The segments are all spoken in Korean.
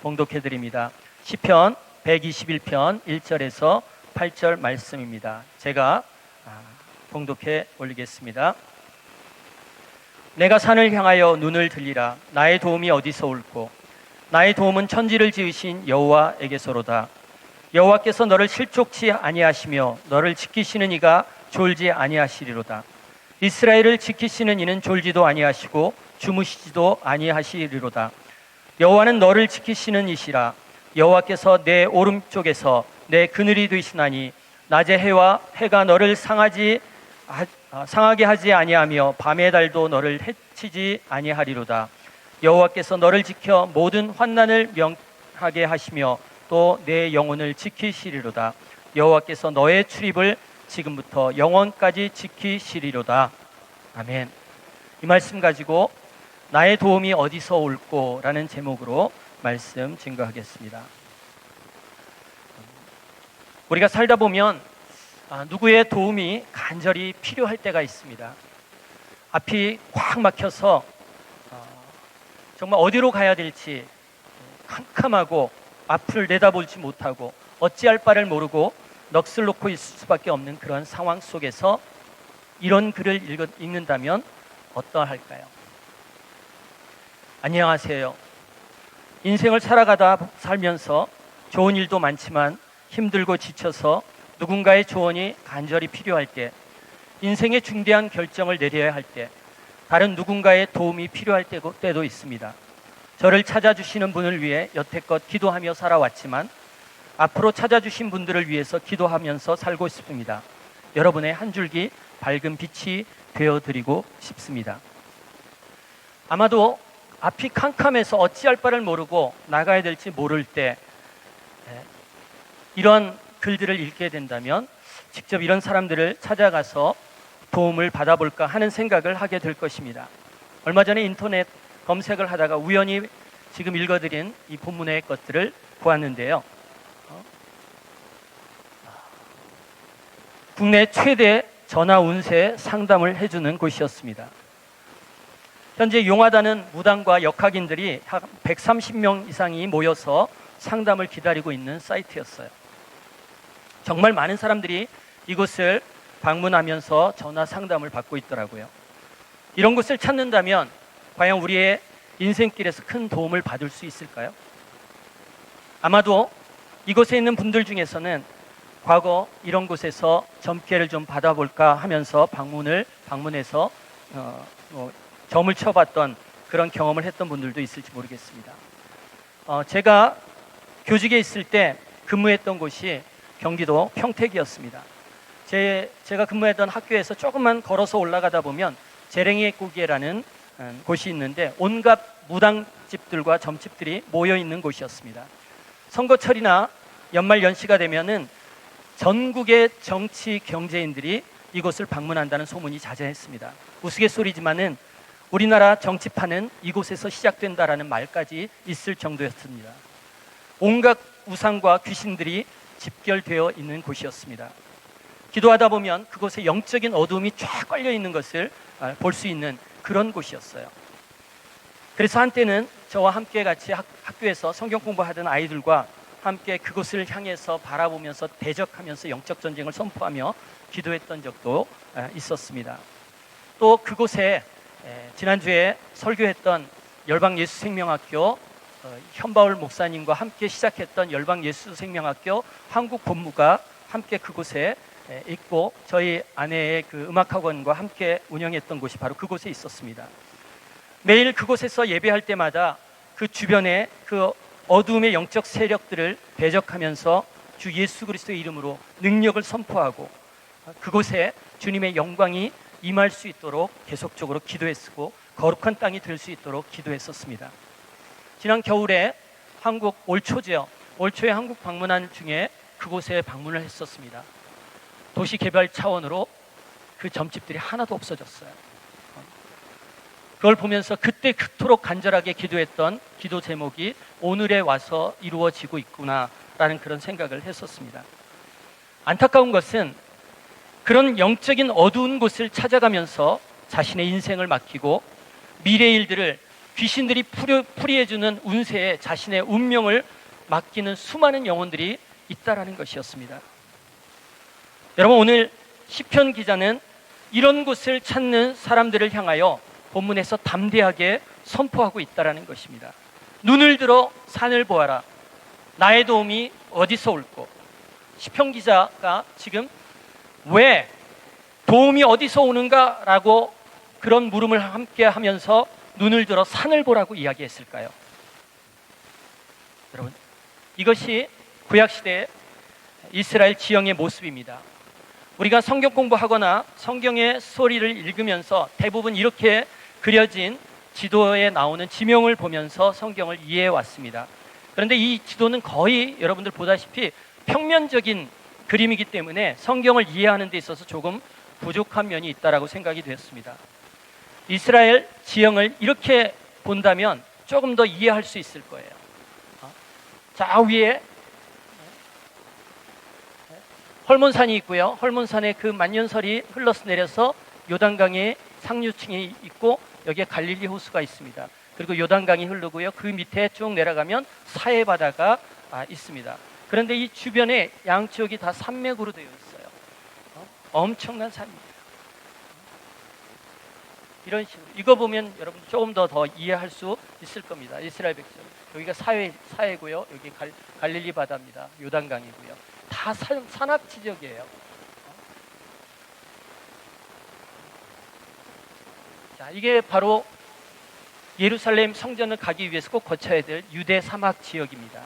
봉독해드립니다. 시편 121편 1절에서 8절 말씀입니다. 제가 봉독해 올리겠습니다. 내가 산을 향하여 눈을 들리라. 나의 도움이 어디서 올꼬? 나의 도움은 천지를 지으신 여호와에게서로다. 여호와께서 너를 실족치 아니하시며 너를 지키시는 이가 졸지 아니하시리로다. 이스라엘을 지키시는 이는 졸지도 아니하시고 주무시지도 아니하시리로다. 여호와는 너를 지키시는 이시라. 여호와께서 내 오른쪽에서 내 그늘이 되시나니 낮의 해와 해가 너를 상하게 하지 아니하며 밤의 달도 너를 해치지 아니하리로다. 여호와께서 너를 지켜 모든 환난을 명하게 하시며 또 내 영혼을 지키시리로다. 여호와께서 너의 출입을 지금부터 영원까지 지키시리로다. 아멘. 이 말씀 가지고 나의 도움이 어디서 올꼬? 라는 제목으로 말씀 증거하겠습니다. 우리가 살다 보면 누구의 도움이 간절히 필요할 때가 있습니다. 앞이 꽉 막혀서 정말 어디로 가야 될지 캄캄하고 앞을 내다보지 못하고 어찌할 바를 모르고 넋을 놓고 있을 수밖에 없는 그런 상황 속에서 이런 글을 읽는다면 어떠할까요? 안녕하세요. 인생을 살면서 좋은 일도 많지만 힘들고 지쳐서 누군가의 조언이 간절히 필요할 때, 인생의 중대한 결정을 내려야 할 때, 다른 누군가의 도움이 필요할 때도 있습니다. 저를 찾아주시는 분을 위해 여태껏 기도하며 살아왔지만 앞으로 찾아주신 분들을 위해서 기도하면서 살고 싶습니다. 여러분의 한 줄기 밝은 빛이 되어드리고 싶습니다. 아마도 앞이 캄캄해서 어찌할 바를 모르고 나가야 될지 모를 때 이런 글들을 읽게 된다면 직접 이런 사람들을 찾아가서 도움을 받아볼까 하는 생각을 하게 될 것입니다. 얼마 전에 인터넷 검색을 하다가 우연히 지금 읽어드린 이 본문의 것들을 보았는데요. 국내 최대 전화 운세 상담을 해주는 곳이었습니다. 현재 용하다는 무당과 역학인들이 약 130명 이상이 모여서 상담을 기다리고 있는 사이트였어요. 정말 많은 사람들이 이곳을 방문하면서 전화 상담을 받고 있더라고요. 이런 곳을 찾는다면 과연 우리의 인생길에서 큰 도움을 받을 수 있을까요? 아마도 이곳에 있는 분들 중에서는 과거 이런 곳에서 점괘를 좀 받아볼까 하면서 방문해서 점을 쳐봤던 그런 경험을 했던 분들도 있을지 모르겠습니다. 제가 교직에 있을 때 근무했던 곳이 경기도 평택이었습니다. 제가 근무했던 학교에서 조금만 걸어서 올라가다 보면 재랭이의 고개라는 곳이 있는데 온갖 무당집들과 점집들이 모여있는 곳이었습니다. 선거철이나 연말 연시가 되면은 전국의 정치 경제인들이 이곳을 방문한다는 소문이 자자했습니다. 우스갯소리지만은 우리나라 정치판은 이곳에서 시작된다라는 말까지 있을 정도였습니다. 온갖 우상과 귀신들이 집결되어 있는 곳이었습니다. 기도하다 보면 그곳에 영적인 어두움이 쫙 깔려 있는 것을 볼 수 있는 그런 곳이었어요. 그래서 한때는 저와 함께 같이 학교에서 성경 공부하던 아이들과 함께 그곳을 향해서 바라보면서 대적하면서 영적 전쟁을 선포하며 기도했던 적도 있었습니다. 또 그곳에 지난주에 설교했던 열방예수생명학교 현바울 목사님과 함께 시작했던 열방예수생명학교 한국 본부가 함께 그곳에 있고 저희 아내의 그 음악학원과 함께 운영했던 곳이 바로 그곳에 있었습니다. 매일 그곳에서 예배할 때마다 그 주변에 그 어두움의 영적 세력들을 대적하면서 주 예수 그리스도의 이름으로 능력을 선포하고 그곳에 주님의 영광이 임할 수 있도록 계속적으로 기도했고 거룩한 땅이 될 수 있도록 기도했었습니다. 지난 겨울에 한국 올 초죠. 올 초에 한국 방문한 중에 그곳에 방문을 했었습니다. 도시 개발 차원으로 그 점집들이 하나도 없어졌어요. 그걸 보면서 그때 그토록 간절하게 기도했던 기도 제목이 오늘에 와서 이루어지고 있구나라는 그런 생각을 했었습니다. 안타까운 것은 그런 영적인 어두운 곳을 찾아가면서 자신의 인생을 맡기고 미래 일들을 귀신들이 풀이해주는 운세에 자신의 운명을 맡기는 수많은 영혼들이 있다라는 것이었습니다. 여러분, 오늘 시편 기자는 이런 곳을 찾는 사람들을 향하여 본문에서 담대하게 선포하고 있다라는 것입니다. 눈을 들어 산을 보아라. 나의 도움이 어디서 올꼬? 시편 기자가 지금 왜 도움이 어디서 오는가라고 그런 물음을 함께 하면서 눈을 들어 산을 보라고 이야기했을까요? 여러분, 이것이 구약시대의 이스라엘 지형의 모습입니다. 우리가 성경 공부하거나 성경의 스토리를 읽으면서 대부분 이렇게 그려진 지도에 나오는 지명을 보면서 성경을 이해해 왔습니다. 그런데 이 지도는 거의 여러분들 보다시피 평면적인 그림이기 때문에 성경을 이해하는 데 있어서 조금 부족한 면이 있다라고 생각이 되었습니다. 이스라엘 지형을 이렇게 본다면 조금 더 이해할 수 있을 거예요. 자, 위에 헐몬산이 있고요. 헐몬산에 그 만년설이 흘러서 내려서 요단강에 상류층이 있고 여기에 갈릴리 호수가 있습니다. 그리고 요단강이 흐르고요. 그 밑에 쭉 내려가면 사해 바다가 있습니다. 그런데 이 주변에 양쪽이 다 산맥으로 되어 있어요. 엄청난 산입니다. 이런 식으로 이거 보면 여러분 조금 더 이해할 수 있을 겁니다. 이스라엘 백성 여기가 사해고요. 여기 갈릴리 바다입니다. 요단강이고요. 다 산악 지역이에요. 자, 이게 바로 예루살렘 성전을 가기 위해서 꼭 거쳐야 될 유대 사막 지역입니다.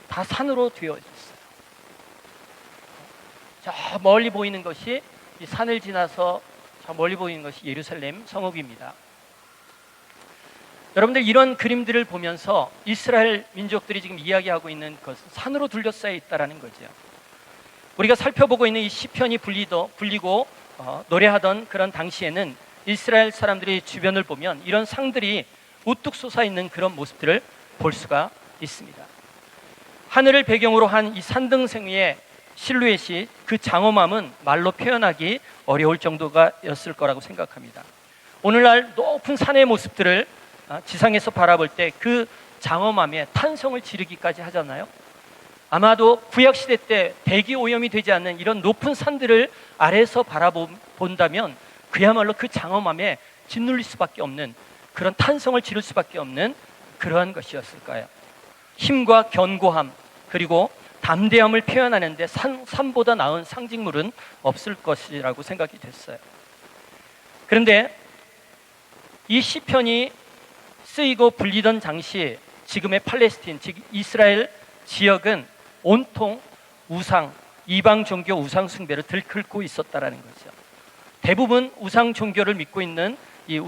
다 산으로 되어 있어요. 저 멀리 보이는 것이 이 산을 지나서 저 멀리 보이는 것이 예루살렘 성읍입니다. 여러분들 이런 그림들을 보면서 이스라엘 민족들이 지금 이야기하고 있는 것은 산으로 둘러싸여 있다는 거죠. 우리가 살펴보고 있는 이 시편이 불리고 노래하던 그런 당시에는 이스라엘 사람들이 주변을 보면 이런 상들이 우뚝 솟아있는 그런 모습들을 볼 수가 있습니다. 하늘을 배경으로 한 이 산등성 위의 실루엣이 그 장엄함은 말로 표현하기 어려울 정도였을 거라고 생각합니다. 오늘날 높은 산의 모습들을 지상에서 바라볼 때 그 장엄함에 탄성을 지르기까지 하잖아요. 아마도 구약시대 때 대기 오염이 되지 않는 이런 높은 산들을 아래에서 바라본다면 그야말로 그 장엄함에 짓눌릴 수밖에 없는 그런 탄성을 지를 수밖에 없는 그러한 것이었을까요? 힘과 견고함 그리고 담대함을 표현하는데 산보다 나은 상징물은 없을 것이라고 생각이 됐어요. 그런데 이 시편이 쓰이고 불리던 당시 지금의 팔레스틴, 즉 이스라엘 지역은 온통 우상, 이방 종교 우상 숭배를 들끓고 있었다라는 거죠. 대부분 우상 종교를 믿고 있는 이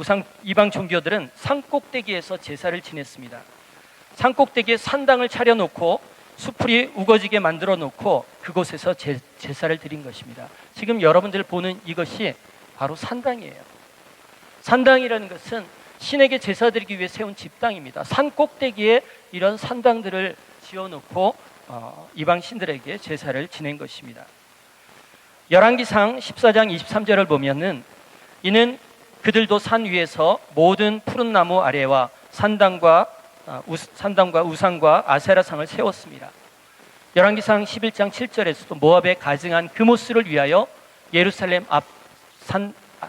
이방 종교들은 산 꼭대기에서 제사를 지냈습니다. 산 꼭대기에 산당을 차려놓고 수풀이 우거지게 만들어 놓고 그곳에서 제사를 드린 것입니다. 지금 여러분들 보는 이것이 바로 산당이에요. 산당이라는 것은 신에게 제사 드리기 위해 세운 집당입니다. 산 꼭대기에 이런 산당들을 지어놓고 이방 신들에게 제사를 지낸 것입니다. 열왕기상 14장 23절을 보면은 이는 그들도 산 위에서 모든 푸른 나무 아래와 산당과 우상과 아세라상을 세웠습니다. 열왕기상 11장 7절에서도 모압에 가증한 그모스를 위하여 예루살렘 앞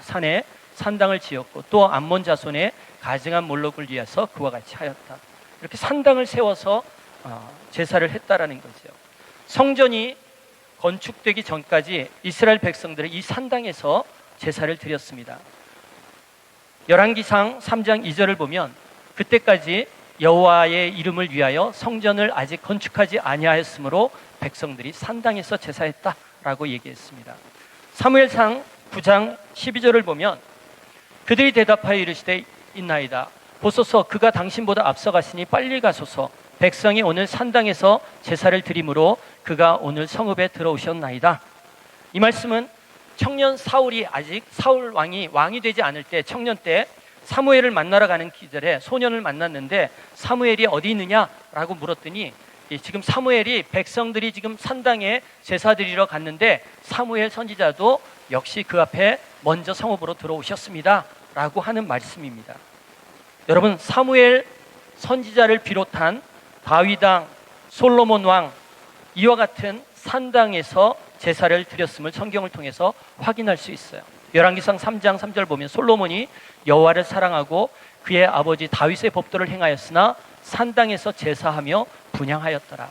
산에 산당을 지었고 또 암몬 자손의 가증한 몰록을 위해서 그와 같이 하였다. 이렇게 산당을 세워서 제사를 했다라는 거죠. 성전이 건축되기 전까지 이스라엘 백성들은 이 산당에서 제사를 드렸습니다. 열왕기상 3장 2절을 보면 그때까지 여호와의 이름을 위하여 성전을 아직 건축하지 아니하였으므로 백성들이 산당에서 제사했다라고 얘기했습니다. 사무엘상 9장 12절을 보면 그들이 대답하여 이르시되 있나이다. 보소서 그가 당신보다 앞서가시니 빨리 가소서 백성이 오늘 산당에서 제사를 드림으로 그가 오늘 성읍에 들어오셨나이다. 이 말씀은 청년 사울이 아직 사울 왕이 되지 않을 때, 청년 때 사무엘을 만나러 가는 기절에 소년을 만났는데 사무엘이 어디 있느냐라고 물었더니 지금 사무엘이 백성들이 지금 산당에 제사 드리러 갔는데 사무엘 선지자도 역시 그 앞에 먼저 성읍으로 들어오셨습니다 라고 하는 말씀입니다. 여러분, 사무엘 선지자를 비롯한 다윗 왕, 솔로몬 왕, 이와 같은 산당에서 제사를 드렸음을 성경을 통해서 확인할 수 있어요. 열왕기상 3장 3절 보면 솔로몬이 여호와를 사랑하고 그의 아버지 다윗의 법도를 행하였으나 산당에서 제사하며 분향하였더라.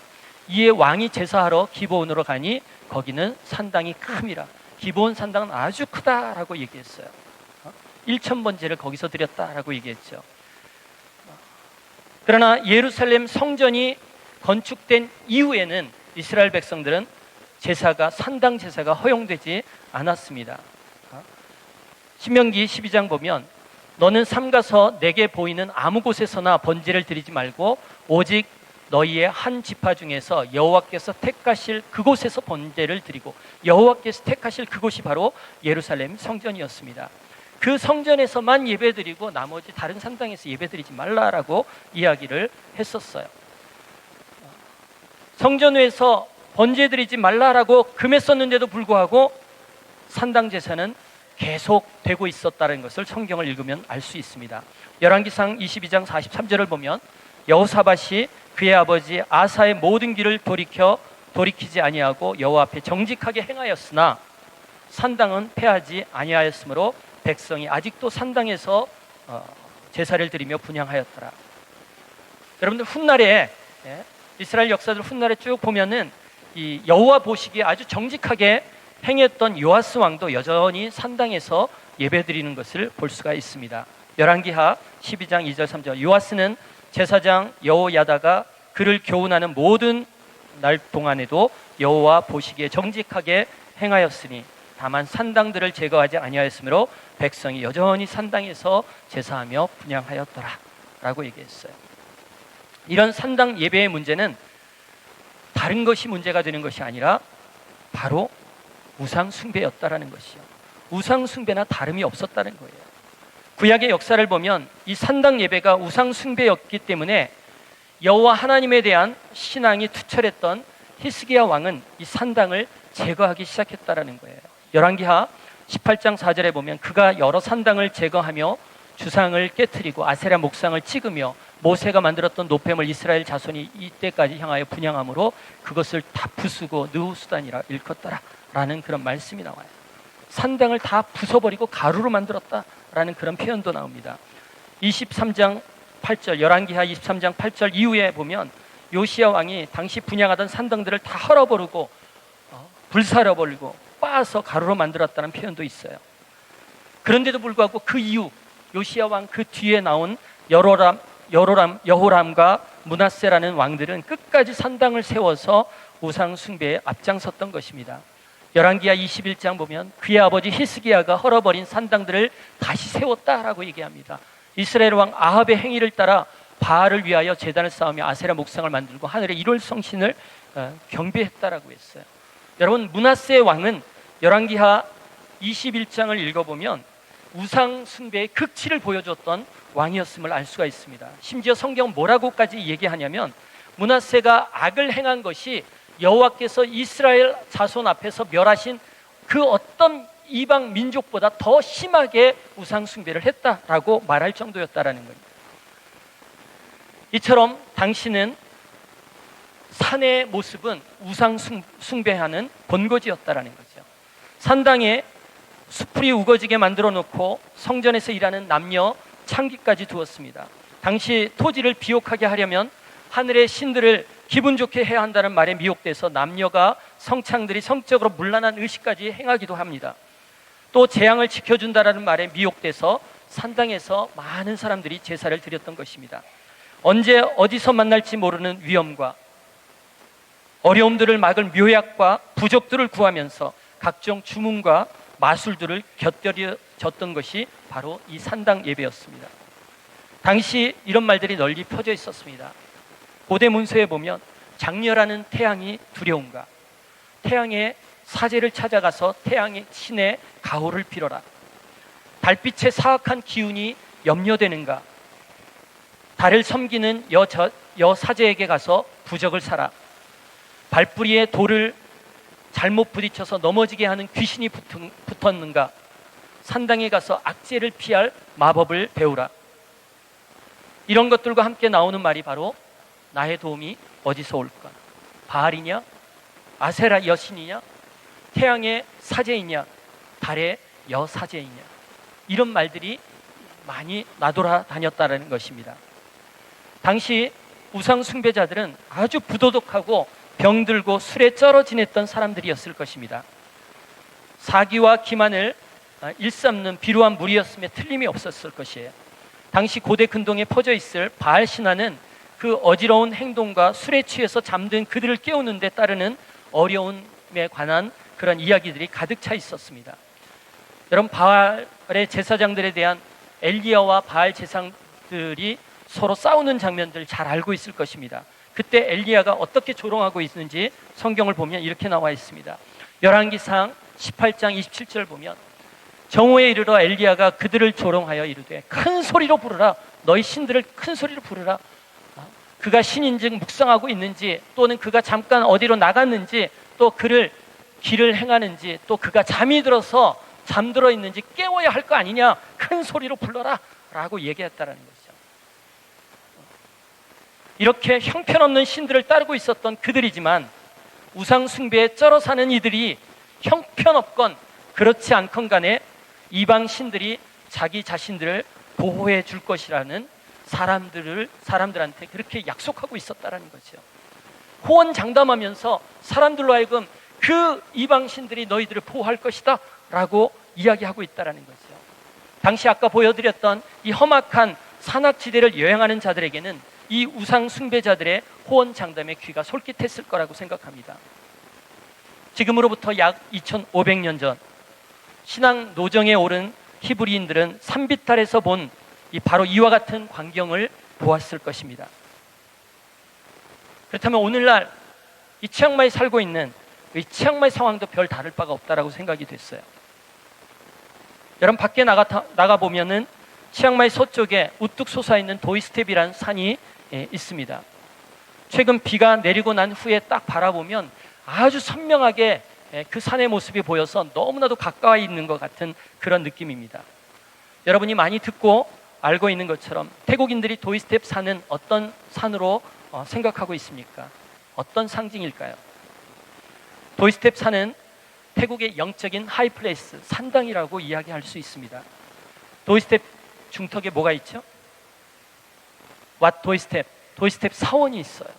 이에 왕이 제사하러 기브온으로 가니 거기는 산당이 큼이라. 기브온 산당은 아주 크다라고 얘기했어요. 1,000번제를 거기서 드렸다라고 얘기했죠. 그러나 예루살렘 성전이 건축된 이후에는 이스라엘 백성들은 산당 제사가 허용되지 않았습니다. 신명기 12장 보면 너는 삼가서 내게 보이는 아무 곳에서나 번제를 드리지 말고 오직 너희의 한 지파 중에서 여호와께서 택하실 그곳에서 번제를 드리고, 여호와께서 택하실 그곳이 바로 예루살렘 성전이었습니다. 그 성전에서만 예배드리고 나머지 다른 산당에서 예배드리지 말라라고 이야기를 했었어요. 성전에서 번제드리지 말라라고 금했었는데도 불구하고 산당 제사는 계속되고 있었다는 것을 성경을 읽으면 알 수 있습니다. 열왕기상 22장 43절을 보면 여호사밧이 그의 아버지 아사의 모든 길을 돌이키지 아니하고 여호와 앞에 정직하게 행하였으나 산당은 폐하지 아니하였으므로 백성이 아직도 산당에서 제사를 드리며 분향하였더라. 여러분들 훗날에 이스라엘 역사들 훗날에 쭉 보면은 이 여호와 보시기에 아주 정직하게 행했던 요아스 왕도 여전히 산당에서 예배드리는 것을 볼 수가 있습니다. 열왕기하 12장 2절 3절 요아스는 제사장 여호야다가 그를 교훈하는 모든 날 동안에도 여호와 보시기에 정직하게 행하였으니 다만 산당들을 제거하지 아니하였으므로 백성이 여전히 산당에서 제사하며 분향하였더라 라고 얘기했어요. 이런 산당 예배의 문제는 다른 것이 문제가 되는 것이 아니라 바로 우상 숭배였다라는 것이요, 우상 숭배나 다름이 없었다는 거예요. 구약의 역사를 보면 이 산당 예배가 우상 숭배였기 때문에 여호와 하나님에 대한 신앙이 투철했던 히스기야 왕은 이 산당을 제거하기 시작했다라는 거예요. 열왕기하 18장 4절에 보면 그가 여러 산당을 제거하며 주상을 깨트리고 아세라 목상을 찍으며 모세가 만들었던 노폐물 이스라엘 자손이 이때까지 향하여 분향함으로 그것을 다 부수고 느우수단이라 일컫더라 라는 그런 말씀이 나와요. 산당을 다 부숴버리고 가루로 만들었다라는 그런 표현도 나옵니다. 23장 8절 열왕기하 23장 8절 이후에 보면 요시야 왕이 당시 분향하던 산당들을 다 헐어버리고 불살아버리고 빻아서 가루로 만들었다는 표현도 있어요. 그런데도 불구하고 그 이후 요시야 왕 그 뒤에 나온 여호람과 므낫세라는 왕들은 끝까지 산당을 세워서 우상 숭배에 앞장섰던 것입니다. 열왕기하 21장 보면 그의 아버지 히스기야가 헐어버린 산당들을 다시 세웠다라고 얘기합니다. 이스라엘 왕 아합의 행위를 따라 바알을 위하여 제단을 쌓으며 아세라 목상을 만들고 하늘의 일월 성신을 경배했다라고 했어요. 여러분, 므낫세 왕은 열왕기하 21장을 읽어보면 우상 숭배의 극치를 보여줬던 왕이었음을 알 수가 있습니다. 심지어 성경은 뭐라고까지 얘기하냐면 므낫세가 악을 행한 것이 여호와께서 이스라엘 자손 앞에서 멸하신 그 어떤 이방 민족보다 더 심하게 우상 숭배를 했다라고 말할 정도였다라는 겁니다. 이처럼 당시는 산의 모습은 우상 숭배하는 본거지였다라는 거죠. 산당에 수풀이 우거지게 만들어 놓고 성전에서 일하는 남녀 창기까지 두었습니다. 당시 토지를 비옥하게 하려면 하늘의 신들을 기분 좋게 해야 한다는 말에 미혹돼서 남녀가 성창들이 성적으로 문란한 의식까지 행하기도 합니다. 또 재앙을 지켜준다라는 말에 미혹돼서 산당에서 많은 사람들이 제사를 드렸던 것입니다. 언제 어디서 만날지 모르는 위험과 어려움들을 막을 묘약과 부적들을 구하면서 각종 주문과 마술들을 곁들여졌던 것이 바로 이 산당 예배였습니다. 당시 이런 말들이 널리 펴져 있었습니다. 고대 문서에 보면 장렬하는 태양이 두려운가, 태양의 사제를 찾아가서 태양의 신의 가호를 빌어라, 달빛의 사악한 기운이 염려되는가, 달을 섬기는 여사제에게 가서 부적을 사라, 발뿌리에 돌을 잘못 부딪혀서 넘어지게 하는 귀신이 붙었는가, 산당에 가서 악재를 피할 마법을 배우라. 이런 것들과 함께 나오는 말이 바로 나의 도움이 어디서 올까? 바알이냐? 아세라 여신이냐? 태양의 사제이냐? 달의 여사제이냐? 이런 말들이 많이 나돌아다녔다는 것입니다. 당시 우상 숭배자들은 아주 부도덕하고 병들고 술에 쩔어 지냈던 사람들이었을 것입니다. 사기와 기만을 일삼는 비루한 무리였음에 틀림이 없었을 것이에요. 당시 고대 근동에 퍼져 있을 바알 신화는 그 어지러운 행동과 술에 취해서 잠든 그들을 깨우는 데 따르는 어려움에 관한 그런 이야기들이 가득 차 있었습니다. 여러분, 바알의 제사장들에 대한 엘리야와 바알 제사장들이 서로 싸우는 장면들 잘 알고 있을 것입니다. 그때 엘리야가 어떻게 조롱하고 있는지 성경을 보면 이렇게 나와 있습니다. 열왕기상 18장 27절 보면 정오에 이르러 엘리야가 그들을 조롱하여 이르되 큰 소리로 부르라, 너희 신들을 큰 소리로 부르라. 그가 신인즉 묵상하고 있는지, 또는 그가 잠깐 어디로 나갔는지, 또 그를 길을 행하는지, 또 그가 잠이 들어서 잠들어 있는지 깨워야 할 거 아니냐, 큰 소리로 불러라 라고 얘기했다는 거죠. 이렇게 형편없는 신들을 따르고 있었던 그들이지만 우상 숭배에 쩔어 사는 이들이 형편없건 그렇지 않건 간에 이방 신들이 자기 자신들을 보호해 줄 것이라는 사람들한테 그렇게 약속하고 있었다라는 거죠. 호언장담하면서 사람들로 하여금 그 이방 신들이 너희들을 보호할 것이다 라고 이야기하고 있다라는 거죠. 당시 아까 보여드렸던 이 험악한 산악지대를 여행하는 자들에게는 이 우상 숭배자들의 호언장담에 귀가 솔깃했을 거라고 생각합니다. 지금으로부터 약 2500년 전 신앙 노정에 오른 히브리인들은 산비탈에서 본 바로 이와 같은 광경을 보았을 것입니다. 그렇다면 오늘날 이 치앙마이에 살고 있는 이 치앙마이 상황도 별 다를 바가 없다라고 생각이 됐어요. 여러분, 밖에 나가 보면은 치앙마이 서쪽에 우뚝 솟아있는 도이스텝이라는 산이 있습니다. 최근 비가 내리고 난 후에 딱 바라보면 아주 선명하게 그 산의 모습이 보여서 너무나도 가까이 있는 것 같은 그런 느낌입니다. 여러분이 많이 듣고 알고 있는 것처럼 태국인들이 도이스텝 산은 어떤 산으로 생각하고 있습니까? 어떤 상징일까요? 도이스텝 산은 태국의 영적인 하이플레이스, 산당이라고 이야기할 수 있습니다. 도이스텝 중턱에 뭐가 있죠? 도이스텝 사원이 있어요.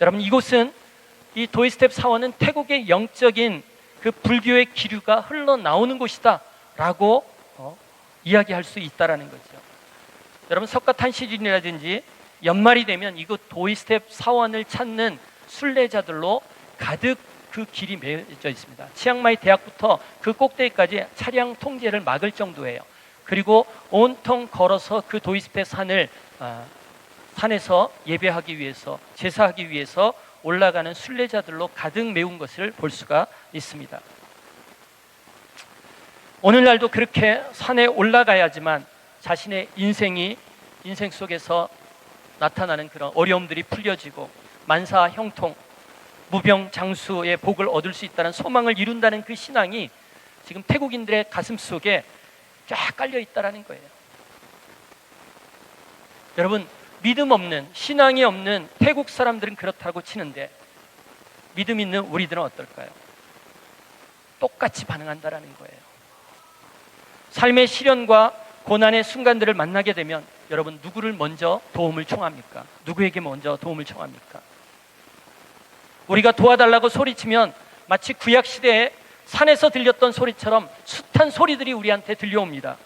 여러분, 이곳은 이 도이스텝 사원은 태국의 영적인 그 불교의 기류가 흘러나오는 곳이다 라고 이야기할 수 있다라는 거죠. 여러분, 석가탄시즌이라든지 연말이 되면 이곳 도이스텝 사원을 찾는 순례자들로 가득 그 길이 메어져 있습니다. 치앙마이 대학부터 그 꼭대기까지 차량 통제를 막을 정도예요. 그리고 온통 걸어서 그 도이스텝 산에서 예배하기 위해서, 제사하기 위해서 올라가는 순례자들로 가득 메운 것을 볼 수가 있습니다. 오늘날도 그렇게 산에 올라가야지만 자신의 인생 속에서 나타나는 그런 어려움들이 풀려지고 만사 형통, 무병장수의 복을 얻을 수 있다는 소망을 이룬다는 그 신앙이 지금 태국인들의 가슴 속에 쫙 깔려 있다는 거예요. 여러분, 믿음 없는, 신앙이 없는 태국 사람들은 그렇다고 치는데 믿음 있는 우리들은 어떨까요? 똑같이 반응한다는 거예요. 삶의 시련과 고난의 순간들을 만나게 되면 여러분, 누구를 먼저 도움을 청합니까? 누구에게 먼저 도움을 청합니까? 우리가 도와달라고 소리치면 마치 구약시대에 산에서 들렸던 소리처럼 숱한 소리들이 우리한테 들려옵니다.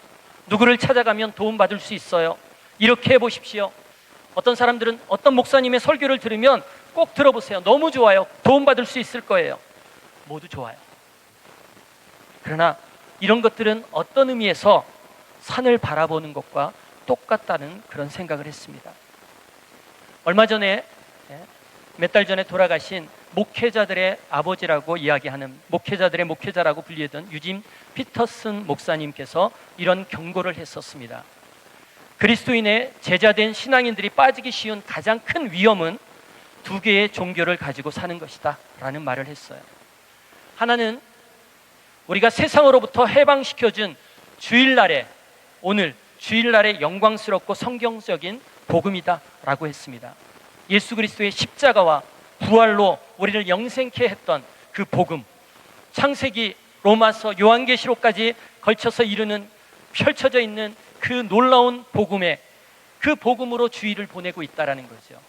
누구를 찾아가면 도움받을 수 있어요. 이렇게 해보십시오. 어떤 사람들은 어떤 목사님의 설교를 들으면 꼭 들어보세요. 너무 좋아요. 도움받을 수 있을 거예요. 모두 좋아요. 그러나 이런 것들은 어떤 의미에서 산을 바라보는 것과 똑같다는 그런 생각을 했습니다. 얼마 전에 몇 달 전에 돌아가신 목회자들의 아버지라고 이야기하는, 목회자들의 목회자라고 불리던 유진 피터슨 목사님께서 이런 경고를 했었습니다. 그리스도인의 제자된 신앙인들이 빠지기 쉬운 가장 큰 위험은 두 개의 종교를 가지고 사는 것이다 라는 말을 했어요. 하나는 우리가 세상으로부터 해방시켜준 주일날에, 오늘 주일날의 영광스럽고 성경적인 복음이다 라고 했습니다. 예수 그리스도의 십자가와 부활로 우리를 영생케 했던 그 복음, 창세기, 로마서, 요한계시록까지 걸쳐서 이루는, 펼쳐져 있는 그 놀라운 복음에, 그 복음으로 주일을 보내고 있다라는 거죠.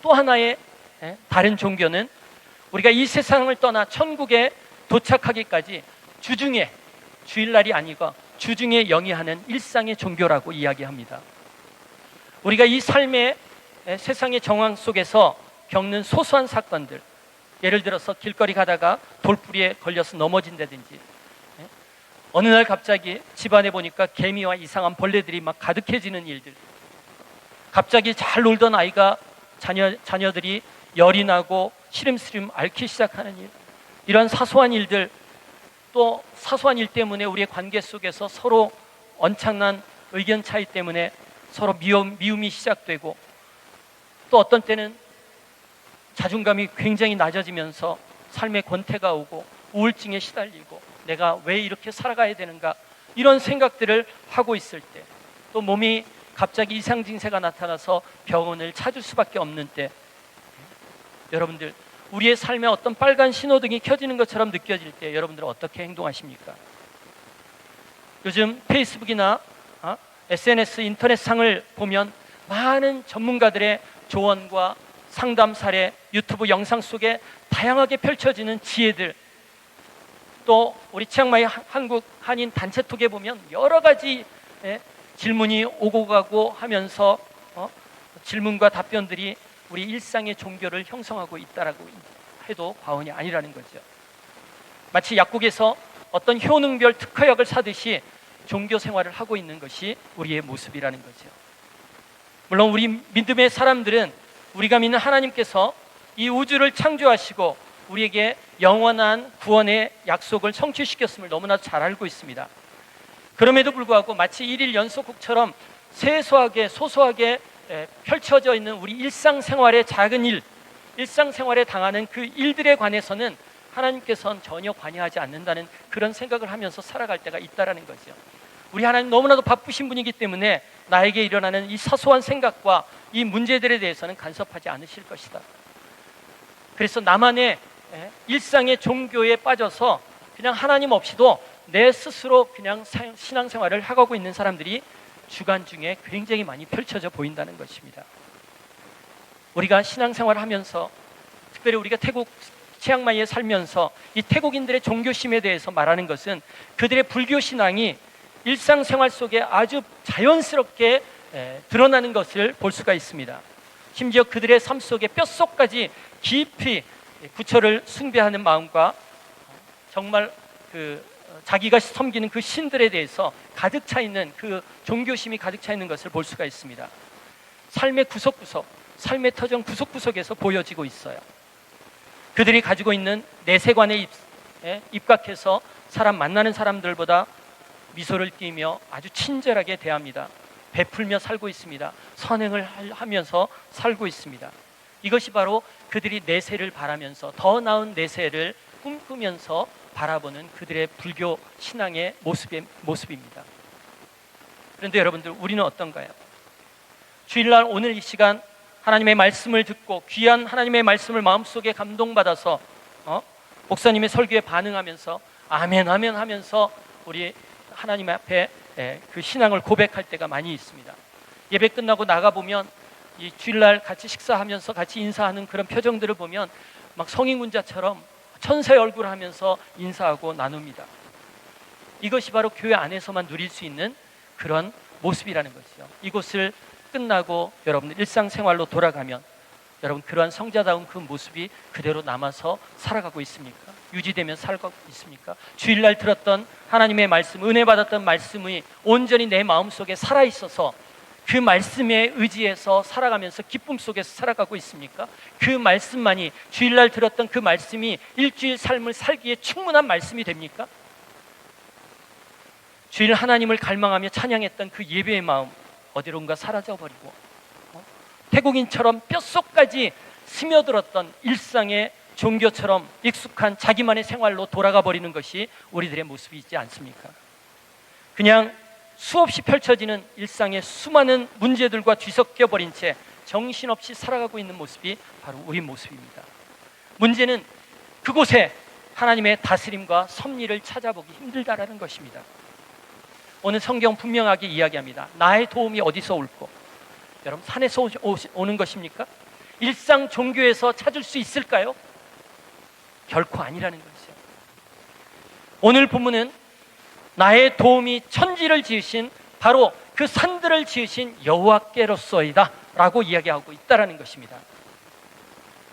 또 하나의 다른 종교는 우리가 이 세상을 떠나 천국에 도착하기까지 주중에, 주일날이 아니고 주중에 영위하는 일상의 종교라고 이야기합니다. 우리가 이 삶의 세상의 정황 속에서 겪는 소소한 사건들, 예를 들어서 길거리 가다가 돌부리에 걸려서 넘어진다든지, 어느 날 갑자기 집안에 보니까 개미와 이상한 벌레들이 막 가득해지는 일들, 갑자기 잘 놀던 아이가 자녀들이 열이 나고 시름시름 앓기 시작하는 일, 이런 사소한 일들, 또 사소한 일 때문에 우리의 관계 속에서 서로 언짢은 의견 차이 때문에 서로 미움이 시작되고, 또 어떤 때는 자존감이 굉장히 낮아지면서 삶의 권태가 오고 우울증에 시달리고 내가 왜 이렇게 살아가야 되는가, 이런 생각들을 하고 있을 때, 또 몸이 갑자기 이상 증세가 나타나서 병원을 찾을 수밖에 없는 때, 여러분들 우리의 삶에 어떤 빨간 신호등이 켜지는 것처럼 느껴질 때 여러분들은 어떻게 행동하십니까? 요즘 페이스북이나 SNS, 인터넷상을 보면 많은 전문가들의 조언과 상담 사례, 유튜브 영상 속에 다양하게 펼쳐지는 지혜들, 또 우리 치앙마이 한국 한인 단체톡에 보면 여러 가지 질문이 오고 가고 하면서 질문과 답변들이 우리 일상의 종교를 형성하고 있다라고 해도 과언이 아니라는 거죠. 마치 약국에서 어떤 효능별 특허약을 사듯이 종교 생활을 하고 있는 것이 우리의 모습이라는 거죠. 물론 우리 믿음의 사람들은 우리가 믿는 하나님께서 이 우주를 창조하시고 우리에게 영원한 구원의 약속을 성취시켰음을 너무나 잘 알고 있습니다. 그럼에도 불구하고 마치 일일 연속극처럼 세소하게 소소하게 펼쳐져 있는 우리 일상생활의 작은 일, 일상생활에 당하는 그 일들에 관해서는 하나님께서는 전혀 관여하지 않는다는 그런 생각을 하면서 살아갈 때가 있다라는 거죠. 우리 하나님 너무나도 바쁘신 분이기 때문에 나에게 일어나는 이 사소한 생각과 이 문제들에 대해서는 간섭하지 않으실 것이다. 그래서 나만의 일상의 종교에 빠져서 그냥 하나님 없이도 내 스스로 그냥 신앙생활을 하고 있는 사람들이 주간 중에 굉장히 많이 펼쳐져 보인다는 것입니다. 우리가 신앙생활을 하면서, 특별히 우리가 태국 치앙마이에 살면서 이 태국인들의 종교심에 대해서 말하는 것은 그들의 불교 신앙이 일상생활 속에 아주 자연스럽게 드러나는 것을 볼 수가 있습니다. 심지어 그들의 삶 속에 뼛속까지 깊이 부처를 숭배하는 마음과 정말 자기가 섬기는 그 신들에 대해서 가득 차 있는 그 종교심이 가득 차 있는 것을 볼 수가 있습니다. 삶의 구석구석, 삶의 터전 구석구석에서 보여지고 있어요. 그들이 가지고 있는 내세관에 입각해서 사람 만나는 사람들보다 미소를 띠며 아주 친절하게 대합니다. 베풀며 살고 있습니다. 선행을 하면서 살고 있습니다. 이것이 바로 그들이 내세를 바라면서, 더 나은 내세를 꿈꾸면서 바라보는 그들의 불교 신앙의 모습입니다. 그런데 여러분들, 우리는 어떤가요? 주일날 오늘 이 시간 하나님의 말씀을 듣고 귀한 하나님의 말씀을 마음속에 감동받아서 목사님의 설교에 반응하면서 아멘 아멘 하면서 우리 하나님 앞에 그 신앙을 고백할 때가 많이 있습니다. 예배 끝나고 나가보면 이 주일날 같이 식사하면서 같이 인사하는 그런 표정들을 보면 막 성인군자처럼 천사의 얼굴을 하면서 인사하고 나눕니다. 이것이 바로 교회 안에서만 누릴 수 있는 그런 모습이라는 것이죠. 이곳을 끝나고 여러분들 일상생활로 돌아가면 여러분 그러한 성자다운 그 모습이 그대로 남아서 살아가고 있습니까? 유지되면 살고 있습니까? 주일날 들었던 하나님의 말씀, 은혜 받았던 말씀이 온전히 내 마음속에 살아있어서 그 말씀에 의지해서 살아가면서 기쁨 속에서 살아가고 있습니까? 그 말씀만이, 주일날 들었던 그 말씀이 일주일 삶을 살기에 충분한 말씀이 됩니까? 주일 하나님을 갈망하며 찬양했던 그 예배의 마음 어디론가 사라져버리고 태국인처럼 뼛속까지 스며들었던 일상의 종교처럼 익숙한 자기만의 생활로 돌아가 버리는 것이 우리들의 모습이 있지 않습니까? 그냥 수없이 펼쳐지는 일상의 수많은 문제들과 뒤섞여 버린 채 정신없이 살아가고 있는 모습이 바로 우리 모습입니다. 문제는 그곳에 하나님의 다스림과 섭리를 찾아보기 힘들다라는 것입니다. 오늘 성경 분명하게 이야기합니다. 나의 도움이 어디서 올꼬? 여러분, 산에서 오는 것입니까? 일상 종교에서 찾을 수 있을까요? 결코 아니라는 것이죠. 오늘 본문은 나의 도움이 천지를 지으신, 바로 그 산들을 지으신 여호와께로서이다 라고 이야기하고 있다는 것입니다.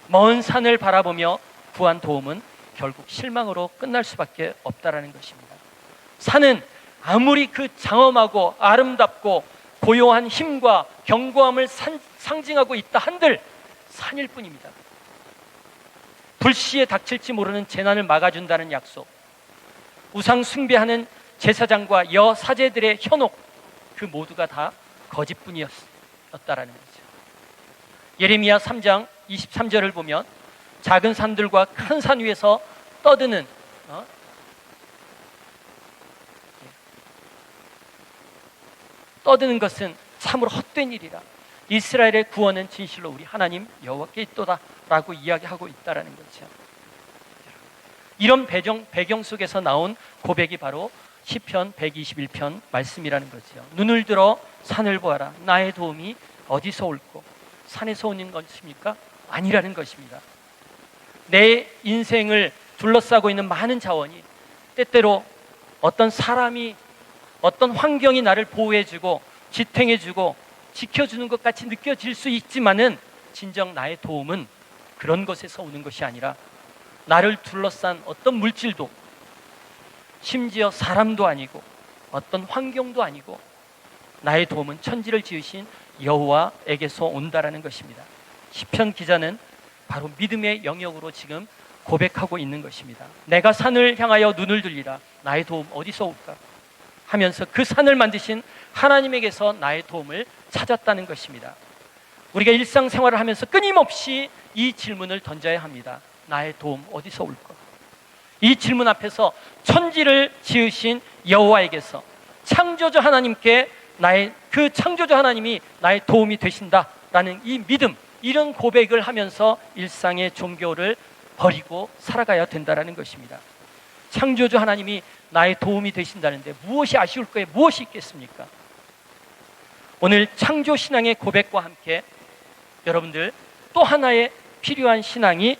먼 산을 바라보며 구한 도움은 결국 실망으로 끝날 수밖에 없다는 것입니다. 산은 아무리 그 장엄하고 아름답고 고요한 힘과 견고함을 상징하고 있다 한들 산일 뿐입니다. 불시에 닥칠지 모르는 재난을 막아준다는 약속, 우상 숭배하는 제사장과 여사제들의 현혹, 그 모두가 다 거짓뿐이었다라는 거죠. 예레미야 3장 23절을 보면 작은 산들과 큰 산 위에서 떠드는 것은 참으로 헛된 일이라. 이스라엘의 구원은 진실로 우리 하나님 여호와께 있도다 라고 이야기하고 있다는 거죠. 이런 배경 속에서 나온 고백이 바로 시편 121편 말씀이라는 거죠. 눈을 들어 산을 보아라. 나의 도움이 어디서 올꼬? 산에서 오는 것입니까? 아니라는 것입니다. 내 인생을 둘러싸고 있는 많은 자원이 때때로 어떤 사람이, 어떤 환경이 나를 보호해주고 지탱해주고 지켜주는 것 같이 느껴질 수 있지만은 진정 나의 도움은 그런 것에서 오는 것이 아니라 나를 둘러싼 어떤 물질도, 심지어 사람도 아니고 어떤 환경도 아니고 나의 도움은 천지를 지으신 여호와에게서 온다라는 것입니다. 시편 기자는 바로 믿음의 영역으로 지금 고백하고 있는 것입니다. 내가 산을 향하여 눈을 들리라. 나의 도움 어디서 올까? 하면서 그 산을 만드신 하나님에게서 나의 도움을 찾았다는 것입니다. 우리가 일상생활을 하면서 끊임없이 이 질문을 던져야 합니다. 나의 도움 어디서 올까? 이 질문 앞에서 천지를 지으신 여호와에게서, 창조주 하나님께 그 창조주 하나님이 나의 도움이 되신다라는 이 믿음, 이런 고백을 하면서 일상의 종교를 버리고 살아가야 된다는 것입니다. 창조주 하나님이 나의 도움이 되신다는데 무엇이 아쉬울 거에 무엇이 있겠습니까? 오늘 창조신앙의 고백과 함께 여러분들 또 하나의 필요한 신앙이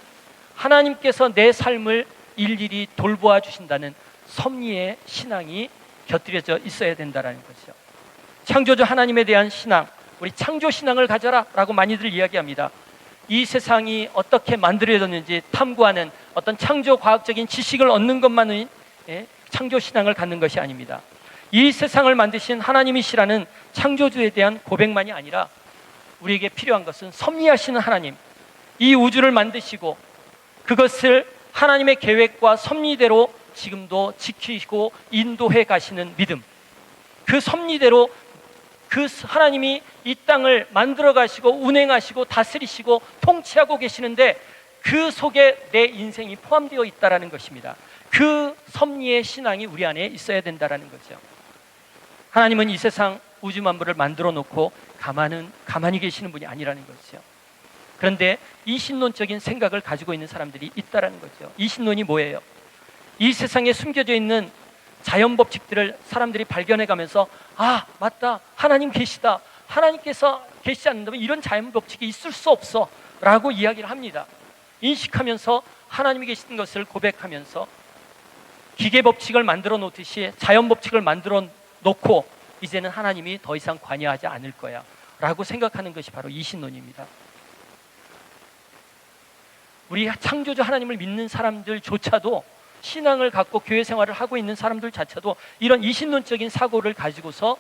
하나님께서 내 삶을 일일이 돌보아 주신다는 섭리의 신앙이 곁들여져 있어야 된다는 거죠. 창조주 하나님에 대한 신앙, 우리 창조신앙을 가져라 라고 많이들 이야기합니다. 이 세상이 어떻게 만들어졌는지 탐구하는 어떤 창조과학적인 지식을 얻는 것만은 창조신앙을 갖는 것이 아닙니다. 이 세상을 만드신 하나님이시라는 창조주에 대한 고백만이 아니라 우리에게 필요한 것은 섭리하시는 하나님, 이 우주를 만드시고 그것을 하나님의 계획과 섭리대로 지금도 지키시고 인도해 가시는 믿음, 그 섭리대로 그 하나님이 이 땅을 만들어 가시고 운행하시고 다스리시고 통치하고 계시는데 그 속에 내 인생이 포함되어 있다는 것입니다. 그 섭리의 신앙이 우리 안에 있어야 된다는 거죠. 하나님은 이 세상 우주 만물을 만들어 놓고 가만히 계시는 분이 아니라는 거죠. 그런데 이신론적인 생각을 가지고 있는 사람들이 있다는 거죠. 이신론이 뭐예요? 이 세상에 숨겨져 있는 자연 법칙들을 사람들이 발견해 가면서 아, 맞다, 하나님 계시다, 하나님께서 계시지 않는다면 이런 자연 법칙이 있을 수 없어 라고 이야기를 합니다. 인식하면서 하나님이 계시는 것을 고백하면서 기계 법칙을 만들어 놓듯이 자연 법칙을 만들어 놓고 이제는 하나님이 더 이상 관여하지 않을 거야 라고 생각하는 것이 바로 이신론입니다. 우리 창조주 하나님을 믿는 사람들조차도, 신앙을 갖고 교회 생활을 하고 있는 사람들 자체도 이런 이신론적인 사고를 가지고서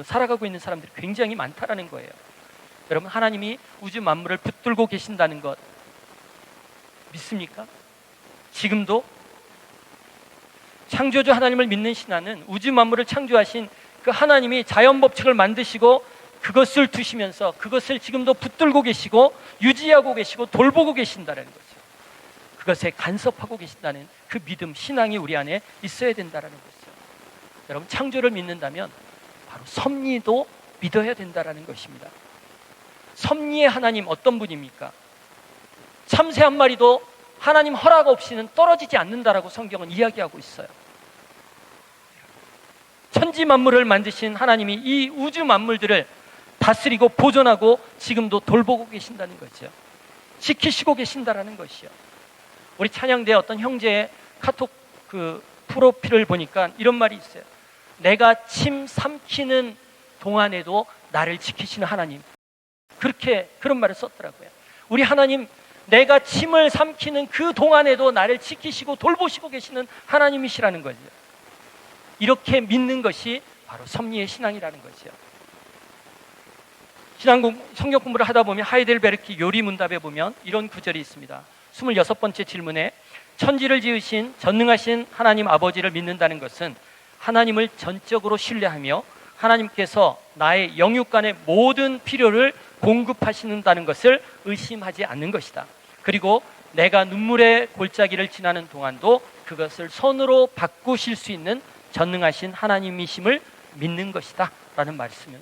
살아가고 있는 사람들이 굉장히 많다라는 거예요. 여러분, 하나님이 우주 만물을 붙들고 계신다는 것 믿습니까? 지금도 창조주 하나님을 믿는 신앙은 우주 만물을 창조하신 그 하나님이 자연 법칙을 만드시고 그것을 두시면서 그것을 지금도 붙들고 계시고 유지하고 계시고 돌보고 계신다는 거죠. 그것에 간섭하고 계신다는 그 믿음, 신앙이 우리 안에 있어야 된다는 거죠. 여러분, 창조를 믿는다면 바로 섭리도 믿어야 된다는 것입니다. 섭리의 하나님 어떤 분입니까? 참새 한 마리도 하나님 허락 없이는 떨어지지 않는다라고 성경은 이야기하고 있어요. 천지 만물을 만드신 하나님이 이 우주 만물들을 다스리고 보존하고 지금도 돌보고 계신다는 거죠. 지키시고 계신다라는 것이요. 우리 찬양대 어떤 형제의 카톡 프로필을 보니까 이런 말이 있어요. 내가 침 삼키는 동안에도 나를 지키시는 하나님. 그런 말을 썼더라고요. 우리 하나님, 내가 침을 삼키는 그 동안에도 나를 지키시고 돌보시고 계시는 하나님이시라는 거죠. 이렇게 믿는 것이 바로 섭리의 신앙이라는 거죠. 성경 공부를 하다 보면 하이델베르크 요리문답에 보면 이런 구절이 있습니다. 26번째 질문에 천지를 지으신 전능하신 하나님 아버지를 믿는다는 것은 하나님을 전적으로 신뢰하며 하나님께서 나의 영육간의 모든 필요를 공급하시는다는 것을 의심하지 않는 것이다. 그리고 내가 눈물의 골짜기를 지나는 동안도 그것을 손으로 바꾸실 수 있는 전능하신 하나님이심을 믿는 것이다 라는 말씀을,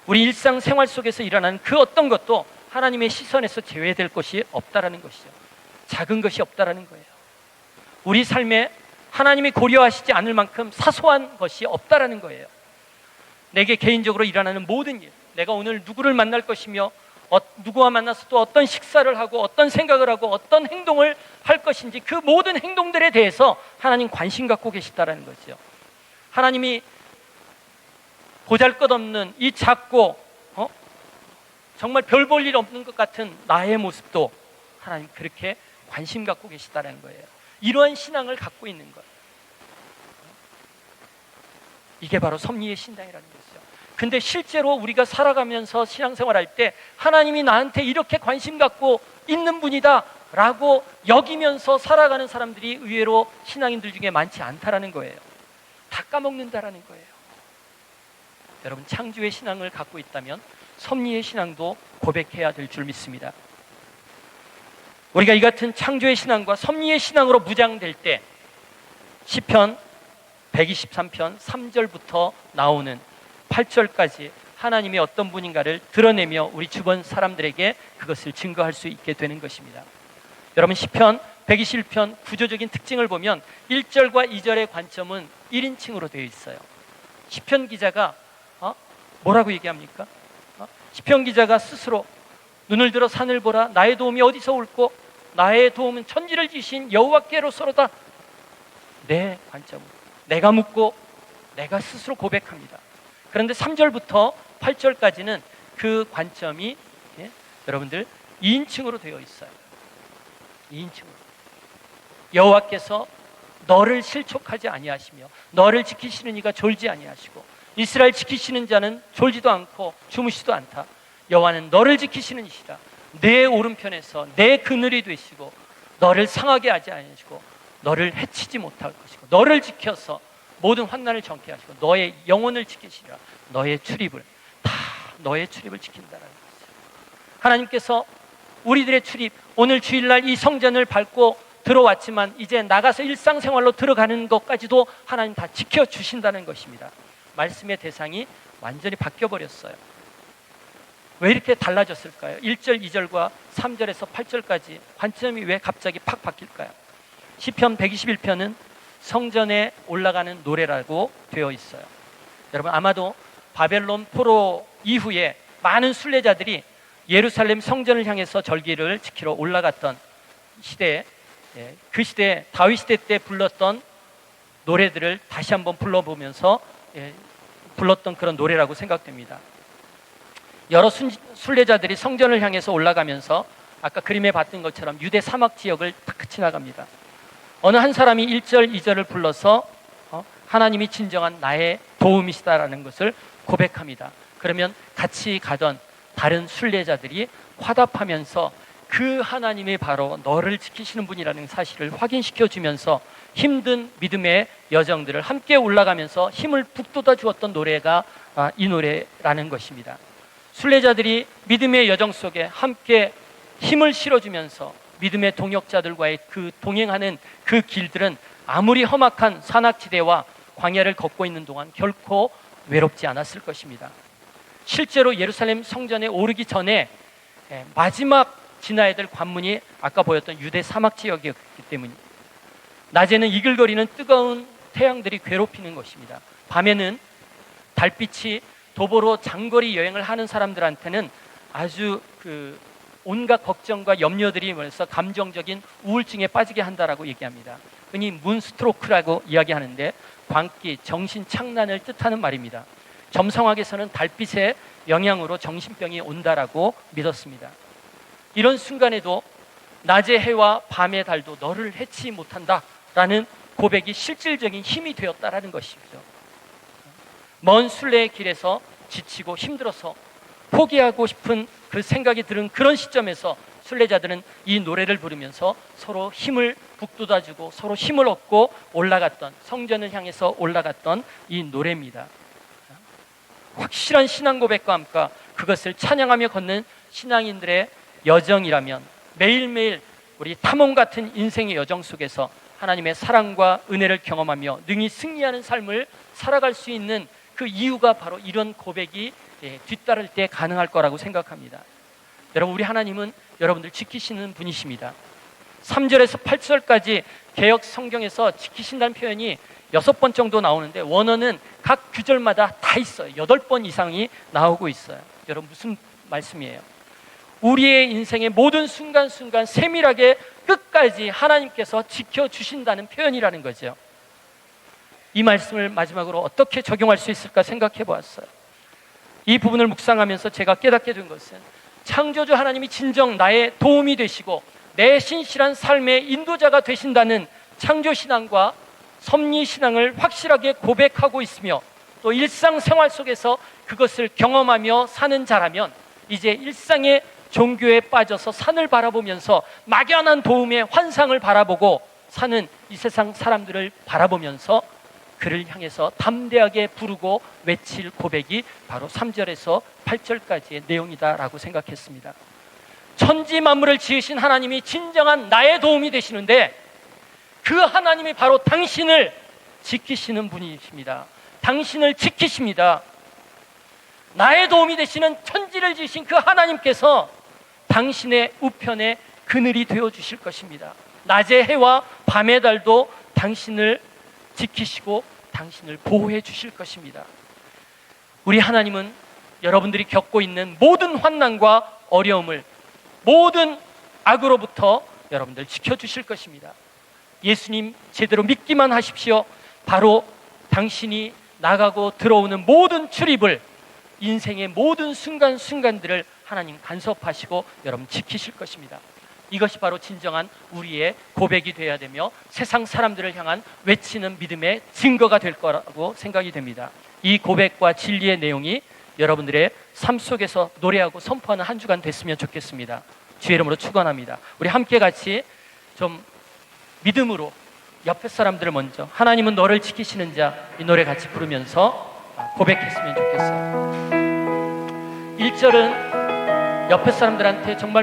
우리 일상생활 속에서 일어나는 그 어떤 것도 하나님의 시선에서 제외될 것이 없다라는 것이죠. 작은 것이 없다라는 거예요. 우리 삶에 하나님이 고려하시지 않을 만큼 사소한 것이 없다라는 거예요. 내게 개인적으로 일어나는 모든 일, 내가 오늘 누구를 만날 것이며 누구와 만나서 또 어떤 식사를 하고 어떤 생각을 하고 어떤 행동을 할 것인지 그 모든 행동들에 대해서 하나님 관심 갖고 계시다라는 거죠. 하나님이 보잘것없는 이 작고 정말 별 볼 일 없는 것 같은 나의 모습도 하나님 그렇게 관심 갖고 계시다는 거예요. 이러한 신앙을 갖고 있는 것, 이게 바로 섭리의 신앙이라는 거죠. 근데 실제로 우리가 살아가면서 신앙생활할 때 하나님이 나한테 이렇게 관심 갖고 있는 분이다 라고 여기면서 살아가는 사람들이 의외로 신앙인들 중에 많지 않다라는 거예요. 다 까먹는다라는 거예요. 여러분, 창조의 신앙을 갖고 있다면 섭리의 신앙도 고백해야 될 줄 믿습니다. 우리가 이 같은 창조의 신앙과 섭리의 신앙으로 무장될 때 시편 123편 3절부터 나오는 8절까지 하나님이 어떤 분인가를 드러내며 우리 주변 사람들에게 그것을 증거할 수 있게 되는 것입니다. 여러분, 시편 121편 구조적인 특징을 보면 1절과 2절의 관점은 1인칭으로 되어 있어요. 시편 기자가 뭐라고 얘기합니까? 시편 기자가 스스로 눈을 들어 산을 보라, 나의 도움이 어디서 올꼬, 나의 도움은 천지를 지으신 여호와께로서로다. 내 관점은 내가 묻고 내가 스스로 고백합니다. 그런데 3절부터 8절까지는 그 관점이 여러분들 2인칭으로 되어 있어요. 2인칭으로. 여호와께서 너를 실족하지 아니하시며 너를 지키시는 이가 졸지 아니하시고 이스라엘 지키시는 자는 졸지도 않고 주무시도 않다. 여호와는 너를 지키시는 이시다. 내 오른편에서 내 그늘이 되시고 너를 상하게 하지 아니하시고 너를 해치지 못할 것이고 너를 지켜서 모든 환난을 정케 하시고 너의 영혼을 지키시리라. 너의 출입을 지킨다라는 것이죠. 하나님께서 우리들의 출입, 오늘 주일날 이 성전을 밟고 들어왔지만 이제 나가서 일상생활로 들어가는 것까지도 하나님 다 지켜주신다는 것입니다. 말씀의 대상이 완전히 바뀌어버렸어요. 왜 이렇게 달라졌을까요? 1절, 2절과 3절에서 8절까지 관점이 왜 갑자기 팍 바뀔까요? 시편 121편은 성전에 올라가는 노래라고 되어 있어요. 여러분, 아마도 바벨론 포로 이후에 많은 순례자들이 예루살렘 성전을 향해서 절기를 지키러 올라갔던 시대에, 그 시대에 다윗 시대 때 불렀던 노래들을 다시 한번 불러보면서 불렀던 그런 노래라고 생각됩니다. 여러 순례자들이 성전을 향해서 올라가면서 아까 그림에 봤던 것처럼 유대 사막 지역을 탁 지나갑니다. 어느 한 사람이 1절, 2절을 불러서 하나님이 진정한 나의 도움이시다라는 것을 고백합니다. 그러면 같이 가던 다른 순례자들이 화답하면서 그 하나님이 바로 너를 지키시는 분이라는 사실을 확인시켜 주면서 힘든 믿음의 여정들을 함께 올라가면서 힘을 북돋아 주었던 노래가 이 노래라는 것입니다. 순례자들이 믿음의 여정 속에 함께 힘을 실어주면서 믿음의 동역자들과의 그 동행하는 그 길들은 아무리 험악한 산악지대와 광야를 걷고 있는 동안 결코 외롭지 않았을 것입니다. 실제로 예루살렘 성전에 오르기 전에 마지막 지나야 될 관문이 아까 보였던 유대 사막 지역이었기 때문입니다. 낮에는 이글거리는 뜨거운 태양들이 괴롭히는 것입니다. 밤에는 달빛이 도보로 장거리 여행을 하는 사람들한테는 아주 온갖 걱정과 염려들이 모여서 감정적인 우울증에 빠지게 한다라고 얘기합니다. 흔히 문스트로크라고 이야기하는데 광기, 정신 착란을 뜻하는 말입니다. 점성학에서는 달빛의 영향으로 정신병이 온다라고 믿었습니다. 이런 순간에도 낮의 해와 밤의 달도 너를 해치 못한다라는 고백이 실질적인 힘이 되었다라는 것이죠. 먼 순례의 길에서 지치고 힘들어서 포기하고 싶은 그 생각이 드는 그런 시점에서 순례자들은 이 노래를 부르면서 서로 힘을 북돋아주고 서로 힘을 얻고 올라갔던, 성전을 향해서 올라갔던 이 노래입니다. 확실한 신앙 고백과 함께 그것을 찬양하며 걷는 신앙인들의 여정이라면 매일매일 우리 탐험 같은 인생의 여정 속에서 하나님의 사랑과 은혜를 경험하며 능히 승리하는 삶을 살아갈 수 있는 그 이유가 바로 이런 고백이 뒤따를 때 가능할 거라고 생각합니다. 여러분, 우리 하나님은 여러분들 지키시는 분이십니다. 3절에서 8절까지 개역 성경에서 지키신다는 표현이 6번 정도 나오는데 원어는 각 구절마다 다 있어요. 8번 이상이 나오고 있어요. 여러분, 무슨 말씀이에요? 우리의 인생의 모든 순간순간 세밀하게 끝까지 하나님께서 지켜주신다는 표현이라는 거죠. 이 말씀을 마지막으로 어떻게 적용할 수 있을까 생각해 보았어요. 이 부분을 묵상하면서 제가 깨닫게 된 것은 창조주 하나님이 진정 나의 도움이 되시고 내 신실한 삶의 인도자가 되신다는 창조신앙과 섭리신앙을 확실하게 고백하고 있으며 또 일상생활 속에서 그것을 경험하며 사는 자라면 이제 일상의 종교에 빠져서 산을 바라보면서 막연한 도움의 환상을 바라보고 사는 이 세상 사람들을 바라보면서 그를 향해서 담대하게 부르고 외칠 고백이 바로 3절에서 8절까지의 내용이다라고 생각했습니다. 천지 만물을 지으신 하나님이 진정한 나의 도움이 되시는데 그 하나님이 바로 당신을 지키시는 분이십니다. 당신을 지키십니다. 나의 도움이 되시는 천지를 지으신 그 하나님께서 당신의 우편에 그늘이 되어주실 것입니다. 낮의 해와 밤의 달도 당신을 지키시고 당신을 보호해 주실 것입니다. 우리 하나님은 여러분들이 겪고 있는 모든 환난과 어려움을, 모든 악으로부터 여러분들 지켜주실 것입니다. 예수님 제대로 믿기만 하십시오. 바로 당신이 나가고 들어오는 모든 출입을, 인생의 모든 순간순간들을 하나님 간섭하시고 여러분 지키실 것입니다. 이것이 바로 진정한 우리의 고백이 되어야 되며 세상 사람들을 향한 외치는 믿음의 증거가 될 거라고 생각이 됩니다. 이 고백과 진리의 내용이 여러분들의 삶 속에서 노래하고 선포하는 한 주간 됐으면 좋겠습니다. 주의 이름으로 축원합니다. 우리 함께 같이 좀 믿음으로 옆에 사람들을 먼저 하나님은 너를 지키시는 자, 이 노래 같이 부르면서 고백했으면 좋겠어요. 1절은 옆에 사람들한테 정말